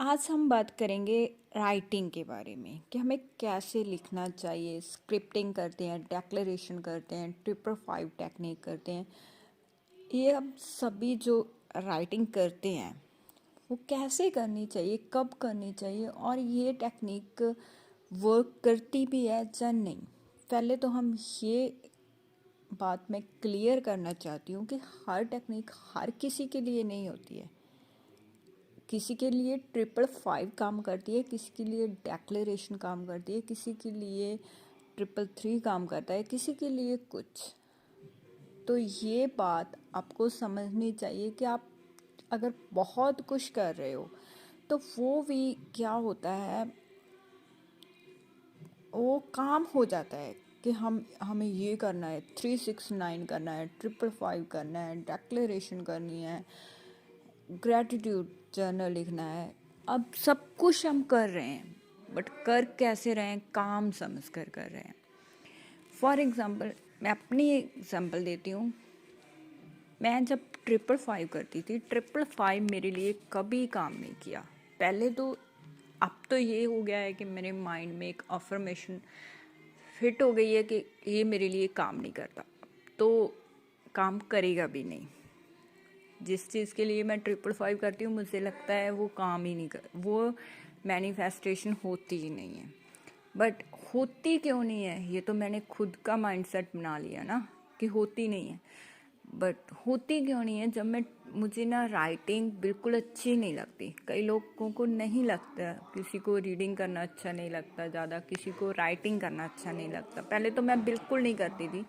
आज हम बात करेंगे राइटिंग के बारे में कि हमें कैसे लिखना चाहिए। स्क्रिप्टिंग करते हैं, डेक्लरेशन करते हैं, 555 टेक्निक करते हैं। ये अब सभी जो राइटिंग करते हैं वो कैसे करनी चाहिए, कब करनी चाहिए और ये टेक्निक वर्क करती भी है या नहीं। पहले तो हम ये बात मैं क्लियर करना चाहती हूँ कि हर टेक्निक हर किसी के लिए नहीं होती है। किसी के लिए 555 काम करती है, किसी के लिए डेक्लरेशन काम करती है, किसी के लिए 333 काम करता है, किसी के लिए कुछ। तो ये बात आपको समझनी चाहिए कि आप अगर बहुत कुछ कर रहे हो तो वो भी क्या होता है, वो काम हो जाता है कि हमें ये करना है, 369 करना है, 555 करना है, डेक्लरेशन करनी है, ग्रैटिट्यूड जर्नल लिखना है। अब सब कुछ हम कर रहे हैं, बट कर कैसे रहे हैं, काम समझ कर रहे हैं। फॉर एग्ज़ाम्पल मैं अपनी एग्ज़ाम्पल देती हूँ। मैं जब 555 करती थी, 555 मेरे लिए कभी काम नहीं किया। पहले तो अब तो ये हो गया है कि मेरे माइंड में एक अफर्मेशन फिट हो गई है कि ये मेरे लिए काम नहीं करता, तो काम करेगा भी नहीं। जिस चीज़ के लिए मैं 555 करती हूँ मुझे लगता है वो काम ही नहीं कर, वो मैनिफेस्टेशन होती ही नहीं है। बट होती क्यों नहीं है, ये तो मैंने खुद का माइंडसेट बना लिया ना कि होती नहीं है। बट होती क्यों नहीं है, जब मुझे ना राइटिंग बिल्कुल अच्छी नहीं लगती। कई लोगों को नहीं लगता, किसी को रीडिंग करना अच्छा नहीं लगता ज़्यादा, किसी को राइटिंग करना अच्छा नहीं लगता। पहले तो मैं बिल्कुल नहीं करती थी,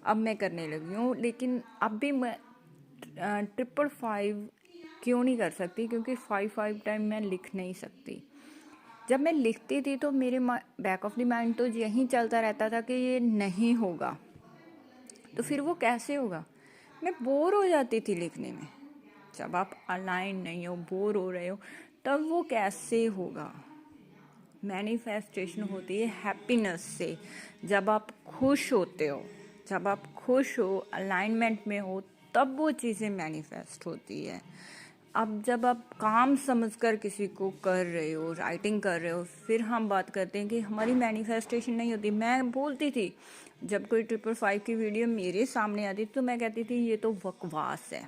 अब मैं करने लगी हूँ। लेकिन अब भी मैं 555 क्यों नहीं कर सकती, क्योंकि 5 टाइम मैं लिख नहीं सकती। जब मैं लिखती थी तो मेरे बैक ऑफ द माइंड तो यही चलता रहता था कि ये नहीं होगा, तो फिर वो कैसे होगा। मैं बोर हो जाती थी लिखने में। जब आप अलाइन नहीं हो, बोर हो रहे हो, तब वो कैसे होगा। मैनिफेस्टेशन होती है हैप्पीनेस से। जब आप खुश होते हो, जब आप खुश हो, अलाइनमेंट में हो, तब वो चीज़ें मैनिफेस्ट होती है। अब जब आप काम समझकर किसी को कर रहे हो, राइटिंग कर रहे हो, फिर हम बात करते हैं कि हमारी मैनिफेस्टेशन नहीं होती। मैं बोलती थी, जब कोई 555 की वीडियो मेरे सामने आती तो मैं कहती थी ये तो बकवास है,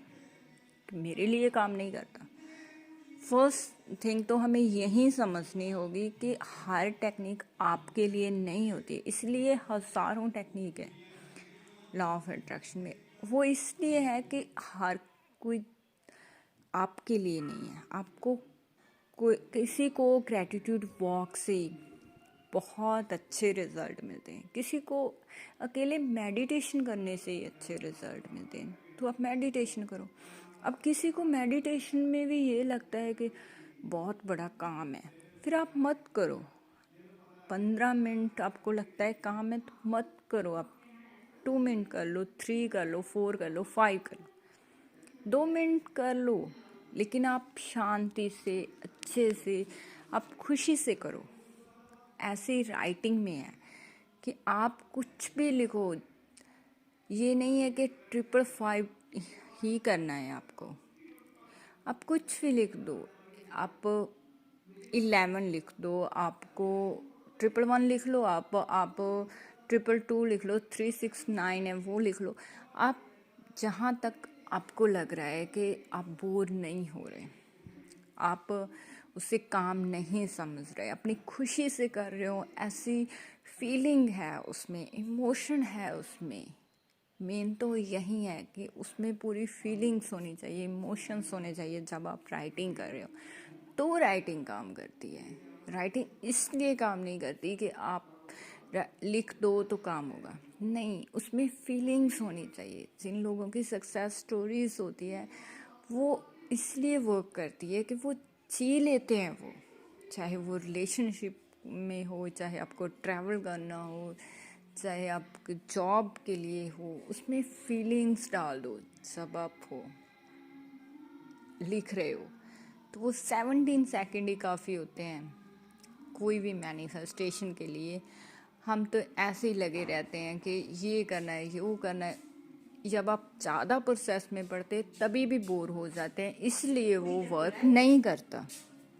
मेरे लिए काम नहीं करता। फर्स्ट थिंग तो हमें यही समझनी होगी कि हर टेक्निक आपके लिए नहीं होती। इसलिए हज़ारों टेक्निक है लॉ ऑफ अट्रैक्शन में। वो इसलिए है कि हर कोई आपके लिए नहीं है। आपको कोई किसी को ग्रैटिट्यूड वॉक से बहुत अच्छे रिज़ल्ट मिलते हैं, किसी को अकेले मेडिटेशन करने से ही अच्छे रिज़ल्ट मिलते हैं, तो आप मेडिटेशन करो। अब किसी को मेडिटेशन में भी ये लगता है कि बहुत बड़ा काम है, फिर आप मत करो। 15 मिनट आपको लगता है काम है तो मत करो। आप 2 मिनट कर लो, 3 कर लो, 4 कर लो, 5 कर लो, 2 मिनट कर लो, लेकिन आप शांति से, अच्छे से, आप खुशी से करो। ऐसी राइटिंग में है कि आप कुछ भी लिखो, ये नहीं है कि 555 ही करना है आपको। आप कुछ भी लिख दो, आप 11 लिख दो, आपको 111 लिख लो, आप 222 लिख लो, 369 है वो लिख लो। आप जहाँ तक आपको लग रहा है कि आप बोर नहीं हो रहे, आप उसे काम नहीं समझ रहे, अपनी खुशी से कर रहे हो, ऐसी फीलिंग है उसमें, इमोशन है उसमें। मेन तो यही है कि उसमें पूरी फीलिंग्स होनी चाहिए, इमोशंस होने चाहिए। जब आप राइटिंग कर रहे हो तो राइटिंग काम करती है। राइटिंग इसलिए काम नहीं करती कि आप लिख दो तो काम होगा, नहीं, उसमें फीलिंग्स होनी चाहिए। जिन लोगों की सक्सेस स्टोरीज होती है वो इसलिए वर्क करती है कि वो जी लेते हैं वो, चाहे वो रिलेशनशिप में हो, चाहे आपको ट्रैवल करना हो, चाहे आपके जॉब के लिए हो, उसमें फीलिंग्स डाल दो। जब आप हो लिख रहे हो तो वो 17 सेकेंड ही काफ़ी होते हैं कोई भी मैनिफेस्टेशन के लिए। हम तो ऐसे ही लगे रहते हैं कि ये करना है, ये वो करना है। जब आप ज़्यादा प्रोसेस में पढ़ते तभी भी बोर हो जाते हैं, इसलिए वो वर्क नहीं करता।